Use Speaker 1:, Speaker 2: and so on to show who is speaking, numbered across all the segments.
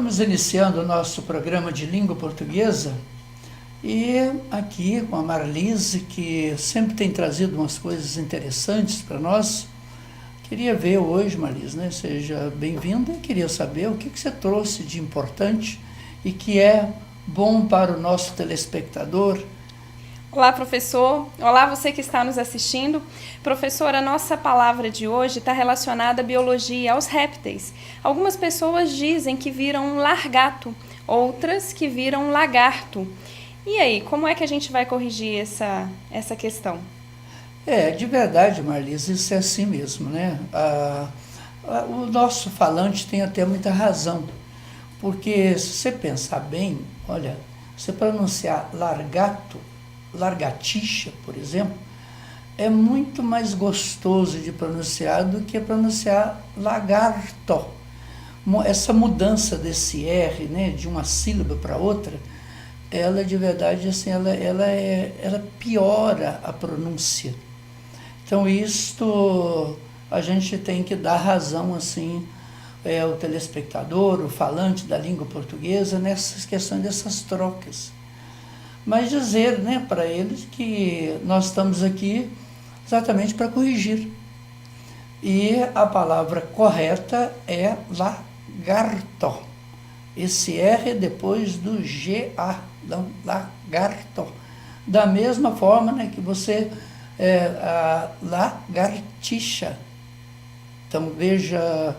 Speaker 1: Estamos iniciando o nosso programa de língua portuguesa e aqui com a Marlise, que sempre tem trazido umas coisas interessantes para nós. Queria ver hoje, Marlise, né? Seja bem-vinda. Queria saber o que você trouxe de importante e que é bom para o nosso telespectador.
Speaker 2: Olá, professor. Olá, você que está nos assistindo. Professor, a nossa palavra de hoje está relacionada à biologia, aos répteis. Algumas pessoas dizem que viram um largato, outras que viram um lagarto. E aí, como é que a gente vai corrigir essa questão?
Speaker 1: De verdade, Marlise, isso é assim mesmo, né? O nosso falante tem até muita razão, porque se você pensar bem, olha, você pronunciar largatixa, por exemplo, é muito mais gostoso de pronunciar do que pronunciar lagarto. Essa mudança desse R, né, de uma sílaba para outra, ela de verdade assim, ela piora a pronúncia. Então isto a gente tem que dar razão assim ao telespectador, o falante da língua portuguesa nessas questões dessas trocas. Mas dizer, né, para eles que nós estamos aqui exatamente para corrigir. E a palavra correta é lagarto. Esse R depois do GA, então, lagarto. Da mesma forma, né, que você a lagartixa. Então veja,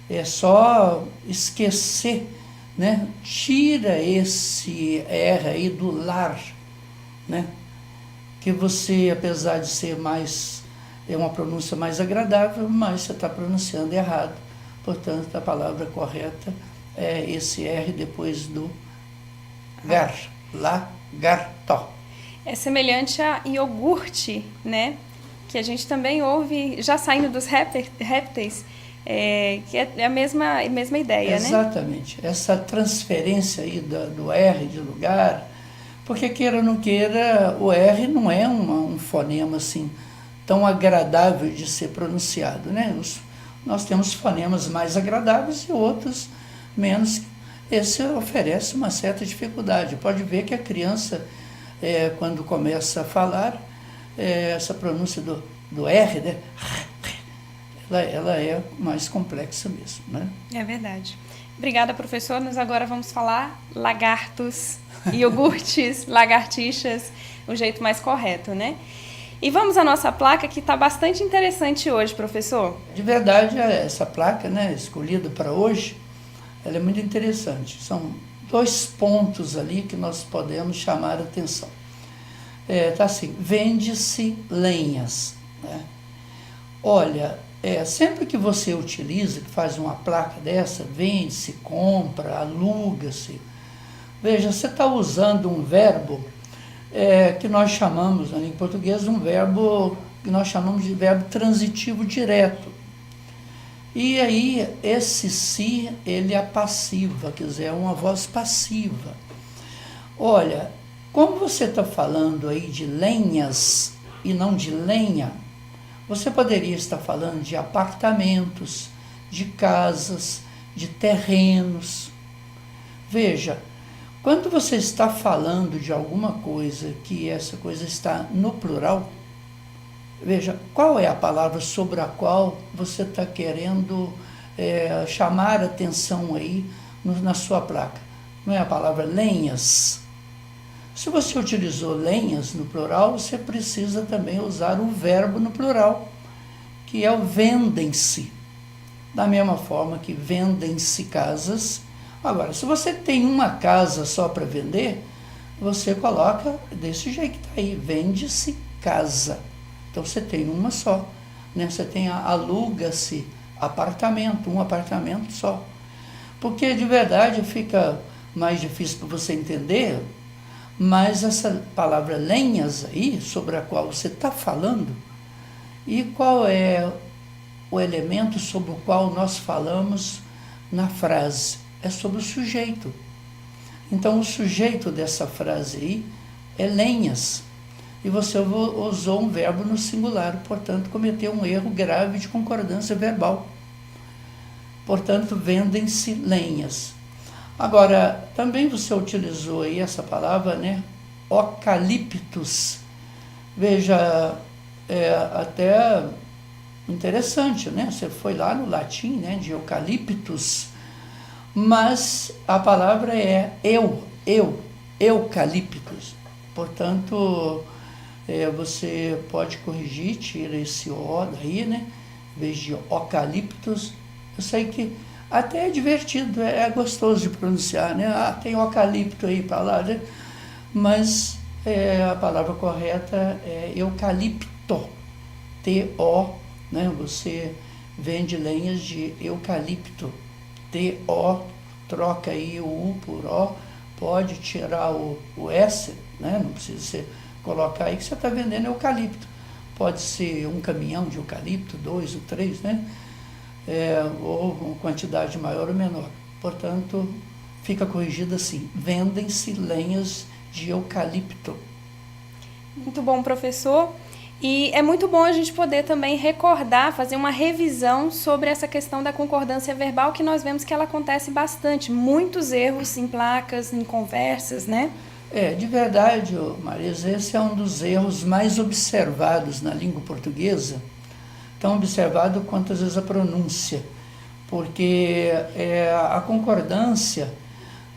Speaker 1: é só esquecer, né? Tira esse R aí do lar, né? Que você, apesar de ser uma pronúncia mais agradável, mas você está pronunciando errado. Portanto, a palavra correta é esse R depois do lagarto.
Speaker 2: É semelhante a iogurte, né? Que a gente também ouve, já saindo dos répteis, que é a mesma ideia,
Speaker 1: Exatamente.
Speaker 2: né?
Speaker 1: Exatamente. Essa transferência aí do R de lugar, porque queira ou não queira, o R não é um fonema assim tão agradável de ser pronunciado, né? Nós temos fonemas mais agradáveis e outros menos. Esse oferece uma certa dificuldade. Pode ver que a criança, quando começa a falar, essa pronúncia do R, né? Ela é mais complexa mesmo, né?
Speaker 2: É verdade. Obrigada, professor. Nós agora vamos falar lagartos, iogurtes, lagartixas, o jeito mais correto, né? E vamos à nossa placa, que está bastante interessante hoje, professor.
Speaker 1: De verdade, essa placa, né, escolhida para hoje, ela é muito interessante. São 2 pontos ali que nós podemos chamar a atenção. Tá assim, vende-se lenhas, né? Olha, sempre que você utiliza, que faz uma placa dessa, vende-se, compra, aluga-se, veja, você está usando um verbo que nós chamamos, na língua portuguesa, um verbo que nós chamamos de verbo transitivo direto. E aí, esse si, ele é passiva, quer dizer, é uma voz passiva. Olha, como você está falando aí de lenhas e não de lenha, você poderia estar falando de apartamentos, de casas, de terrenos. Veja, quando você está falando de alguma coisa que essa coisa está no plural, veja, qual é a palavra sobre a qual você está querendo chamar a atenção aí na sua placa? Não é a palavra lenhas? Se você utilizou lenhas no plural, você precisa também usar o verbo no plural, que é o vendem-se. Da mesma forma que vendem-se casas. Agora, se você tem uma casa só para vender, você coloca desse jeito que está aí, vende-se casa. Então você tem uma só, né? Você tem aluga-se apartamento, um apartamento só. Porque de verdade fica mais difícil para você entender, mas essa palavra lenhas aí, sobre a qual você está falando, e qual é o elemento sobre o qual nós falamos na frase? É sobre o sujeito. Então o sujeito dessa frase aí é lenhas. E você usou um verbo no singular, portanto cometeu um erro grave de concordância verbal. Portanto, vendem-se lenhas. Agora, também você utilizou aí essa palavra, né? Eucaliptus. Veja, até interessante, né? Você foi lá no latim, né? De eucaliptus, mas a palavra é eucaliptus. Portanto, você pode corrigir, tira esse O daí, né? Em vez de eucaliptus. Eu sei que até é divertido, é gostoso de pronunciar, né? Tem eucalipto aí para lá, né? Mas a palavra correta é eucalipto, T-O, né? Você vende lenhas de eucalipto, T-O, troca aí o U por O, pode tirar o S, né? Não precisa você colocar aí que você está vendendo eucalipto. Pode ser um caminhão de eucalipto, 2 ou 3, né? Ou uma quantidade maior ou menor. Portanto, fica corrigido assim, vendem-se lenhas de eucalipto.
Speaker 2: Muito bom, professor. E é muito bom a gente poder também recordar, fazer uma revisão sobre essa questão da concordância verbal, que nós vemos que ela acontece bastante. Muitos erros em placas, em conversas, né?
Speaker 1: De verdade, Marisa, esse é um dos erros mais observados na língua portuguesa, tão observado quanto às vezes a pronúncia, porque a concordância,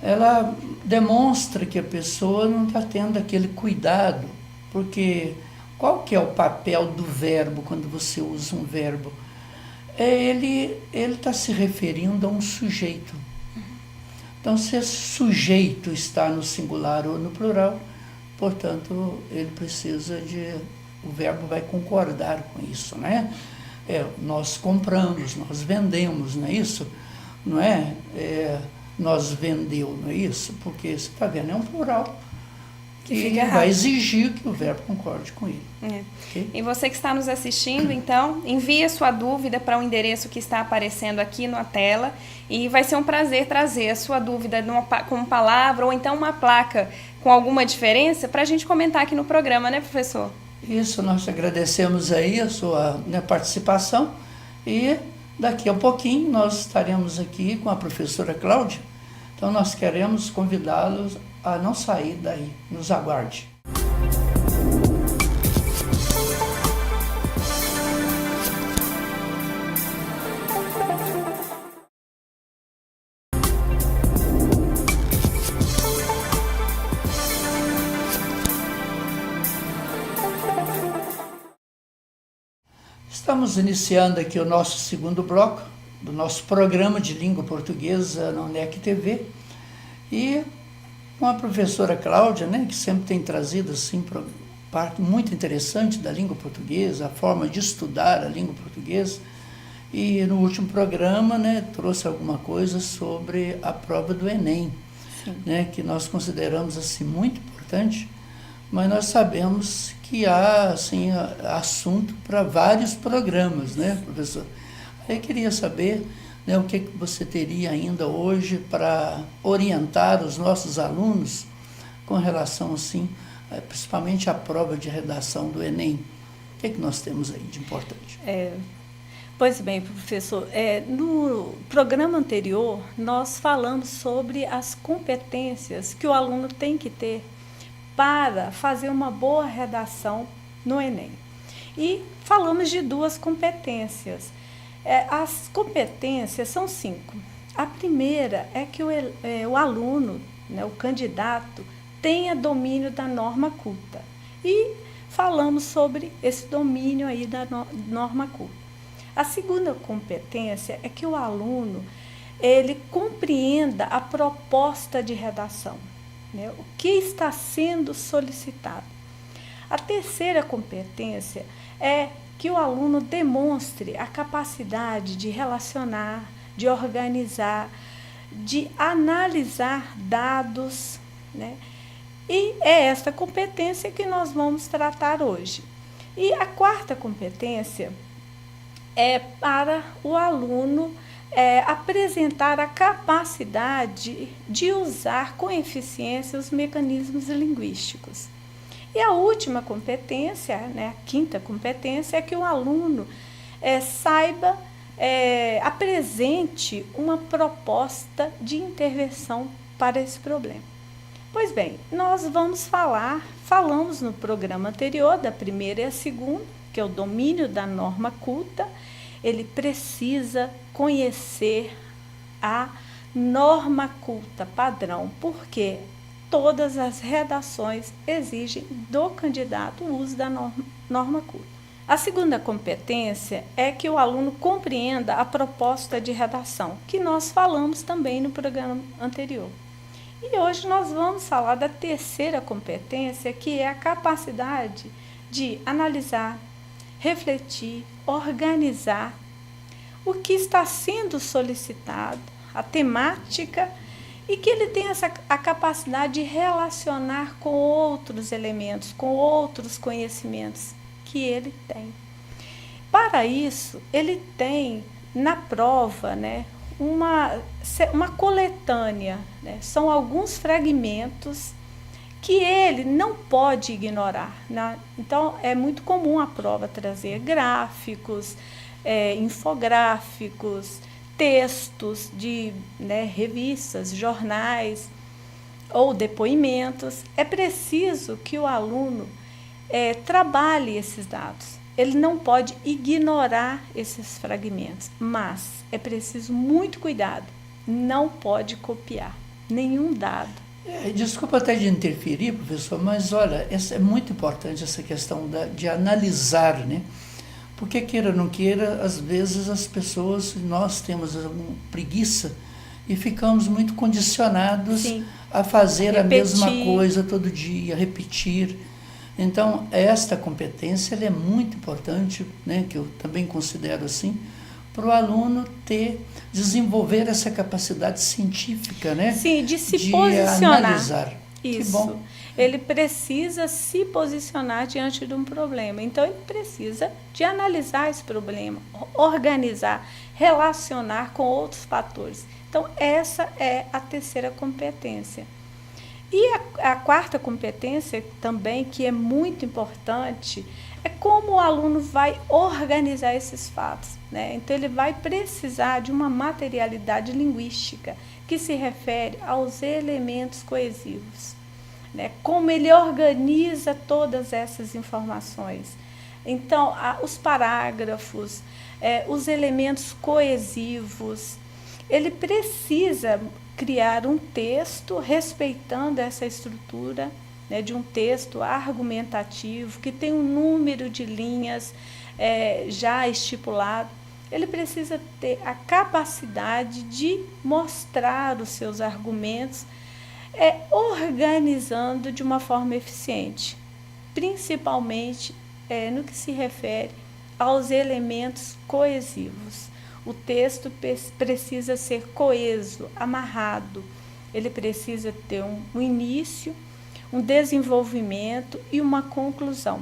Speaker 1: ela demonstra que a pessoa não está tendo aquele cuidado, porque qual que é o papel do verbo quando você usa um verbo? Ele está se referindo a um sujeito. Então, se esse sujeito está no singular ou no plural, portanto, o verbo vai concordar com isso, né? Nós compramos, nós vendemos, não é isso? Não é? Nós vendeu, não é isso? Porque você está vendo, é um plural. E vai exigir que o verbo concorde com ele.
Speaker 2: Okay? E você que está nos assistindo, então, envie a sua dúvida para o endereço que está aparecendo aqui na tela e vai ser um prazer trazer a sua dúvida com palavra ou então uma placa com alguma diferença para a gente comentar aqui no programa, né, professor?
Speaker 1: Isso, nós agradecemos aí a sua participação e daqui a pouquinho nós estaremos aqui com a professora Cláudia. Então nós queremos convidá-los a não sair daí, nos aguarde. Estamos iniciando aqui o nosso segundo bloco do nosso programa de língua portuguesa na UNEC TV e com a professora Cláudia, né, que sempre tem trazido assim, parte muito interessante da língua portuguesa, a forma de estudar a língua portuguesa. E no último programa, né, trouxe alguma coisa sobre a prova do Enem, né, que nós consideramos assim, muito importante, mas nós sabemos que há assim, assunto para vários programas, né, professor? Aí eu queria saber, né, o que você teria ainda hoje para orientar os nossos alunos com relação, assim, principalmente à prova de redação do Enem. O que nós temos aí de importante?
Speaker 3: Pois bem, professor, no programa anterior nós falamos sobre as competências que o aluno tem que ter para fazer uma boa redação no Enem. E falamos de 2 competências. As competências são 5. A primeira é que o aluno, né, o candidato, tenha domínio da norma culta. E falamos sobre esse domínio aí da norma culta. A segunda competência é que o aluno ele compreenda a proposta de redação, né, o que está sendo solicitado. A terceira competência é que o aluno demonstre a capacidade de relacionar, de organizar, de analisar dados, né? E é esta competência que nós vamos tratar hoje. E a quarta competência é para o aluno apresentar a capacidade de usar com eficiência os mecanismos linguísticos. E a última competência, né, a quinta competência, é que o aluno saiba apresente uma proposta de intervenção para esse problema. Pois bem, nós falamos no programa anterior, da primeira e a segunda, que é o domínio da norma culta. Ele precisa conhecer a norma culta padrão, porque todas as redações exigem do candidato o uso da norma culta. A segunda competência é que o aluno compreenda a proposta de redação, que nós falamos também no programa anterior. E hoje nós vamos falar da terceira competência, que é a capacidade de analisar, refletir, organizar o que está sendo solicitado, a temática, e que ele tenha a capacidade de relacionar com outros elementos, com outros conhecimentos que ele tem. Para isso, ele tem na prova, né, uma coletânea, né? São alguns fragmentos que ele não pode ignorar, né? Então, é muito comum a prova trazer gráficos, infográficos, textos de, né, revistas, jornais ou depoimentos. É preciso que o aluno trabalhe esses dados. Ele não pode ignorar esses fragmentos, mas é preciso muito cuidado. Não pode copiar nenhum dado.
Speaker 1: Desculpa até de interferir, professor, mas olha, é muito importante essa questão de analisar, né? Porque queira ou não queira, às vezes as pessoas, nós temos alguma preguiça e ficamos muito condicionados
Speaker 3: Sim.
Speaker 1: a fazer a mesma
Speaker 3: Repetir.
Speaker 1: coisa todo dia, repetir. Então, esta competência ela é muito importante, né, que eu também considero assim, para o aluno desenvolver essa capacidade científica, né?
Speaker 3: Sim, de se posicionar.
Speaker 1: Analisar.
Speaker 3: Isso.
Speaker 1: Que bom.
Speaker 3: Ele precisa se posicionar diante de um problema. Então, ele precisa de analisar esse problema, organizar, relacionar com outros fatores. Então, essa é a terceira competência. E a quarta competência também, que é muito importante, é como o aluno vai organizar esses fatos, né? Então, ele vai precisar de uma materialidade linguística, que se refere aos elementos coesivos, né? Como ele organiza todas essas informações. Então, os parágrafos, os elementos coesivos, ele precisa criar um texto respeitando essa estrutura, né, de um texto argumentativo, que tem um número de linhas já estipulado. Ele precisa ter a capacidade de mostrar os seus argumentos, organizando de uma forma eficiente, principalmente no que se refere aos elementos coesivos. O texto precisa ser coeso, amarrado. Ele precisa ter um início, um desenvolvimento e uma conclusão.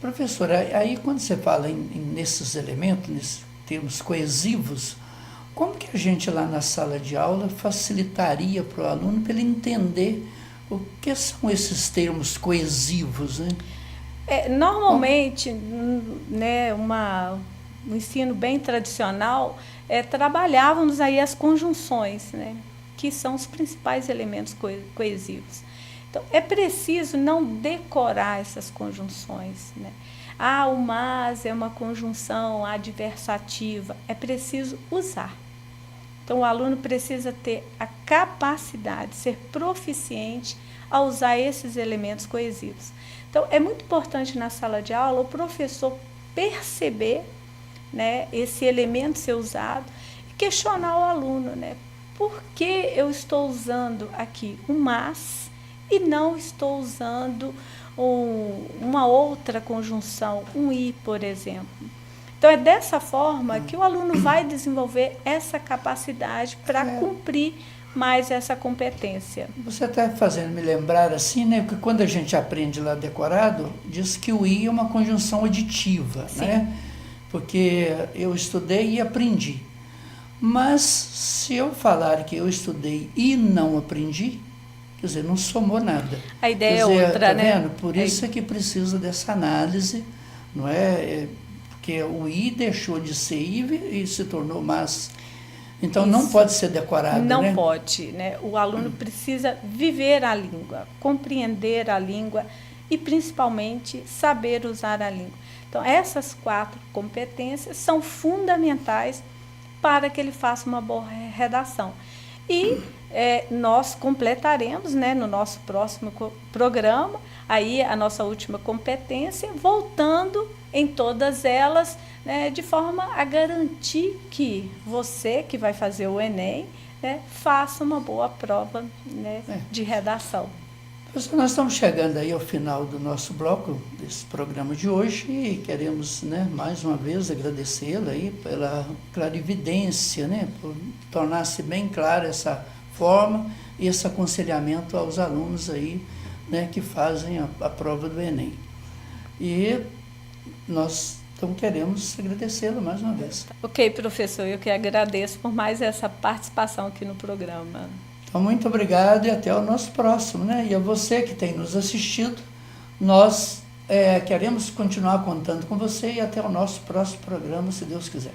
Speaker 1: Professora, aí quando você fala nesses elementos, nesses termos coesivos, como que a gente lá na sala de aula facilitaria para o aluno para ele entender o que são esses termos coesivos, né?
Speaker 3: Normalmente, né, um ensino bem tradicional, trabalhávamos aí as conjunções, né, que são os principais elementos coesivos. Então, é preciso não decorar essas conjunções, né? O mas é uma conjunção adversativa, é preciso usar. Então, o aluno precisa ter a capacidade, ser proficiente a usar esses elementos coesivos. Então, é muito importante na sala de aula o professor perceber, né, esse elemento ser usado e questionar o aluno, né? Por que eu estou usando aqui um mas e não estou usando uma outra conjunção, um e, por exemplo? Então, é dessa forma que o aluno vai desenvolver essa capacidade para cumprir mais essa competência.
Speaker 1: Você está fazendo me lembrar assim, né? Porque quando a gente aprende lá decorado, diz que o i é uma conjunção aditiva,
Speaker 3: Sim.
Speaker 1: né? Porque eu estudei e aprendi. Mas se eu falar que eu estudei e não aprendi, quer dizer, não somou nada.
Speaker 3: A ideia
Speaker 1: quer dizer,
Speaker 3: é outra,
Speaker 1: tá
Speaker 3: né?
Speaker 1: vendo? Por isso é que precisa dessa análise, não é? porque o I deixou de ser I e se tornou mas. Então, não pode ser decorado,
Speaker 3: não,
Speaker 1: né?
Speaker 3: Não pode, né? O aluno precisa viver a língua, compreender a língua e, principalmente, saber usar a língua. Então, essas 4 competências são fundamentais para que ele faça uma boa redação. E nós completaremos, né, no nosso próximo programa, aí a nossa última competência, voltando em todas elas, né, de forma a garantir que você, que vai fazer o Enem, né, faça uma boa prova, né, de redação.
Speaker 1: Nós estamos chegando aí ao final do nosso bloco, desse programa de hoje, e queremos, né, mais uma vez agradecê-la aí pela clarividência, né, por tornar-se bem clara essa forma e esse aconselhamento aos alunos aí, né, que fazem a prova do Enem. E nós então queremos agradecê-la mais uma vez.
Speaker 3: Ok, professor, eu que agradeço por mais essa participação aqui no programa.
Speaker 1: Então, muito obrigado e até o nosso próximo, né? E a você que tem nos assistido, nós queremos continuar contando com você e até o nosso próximo programa, se Deus quiser.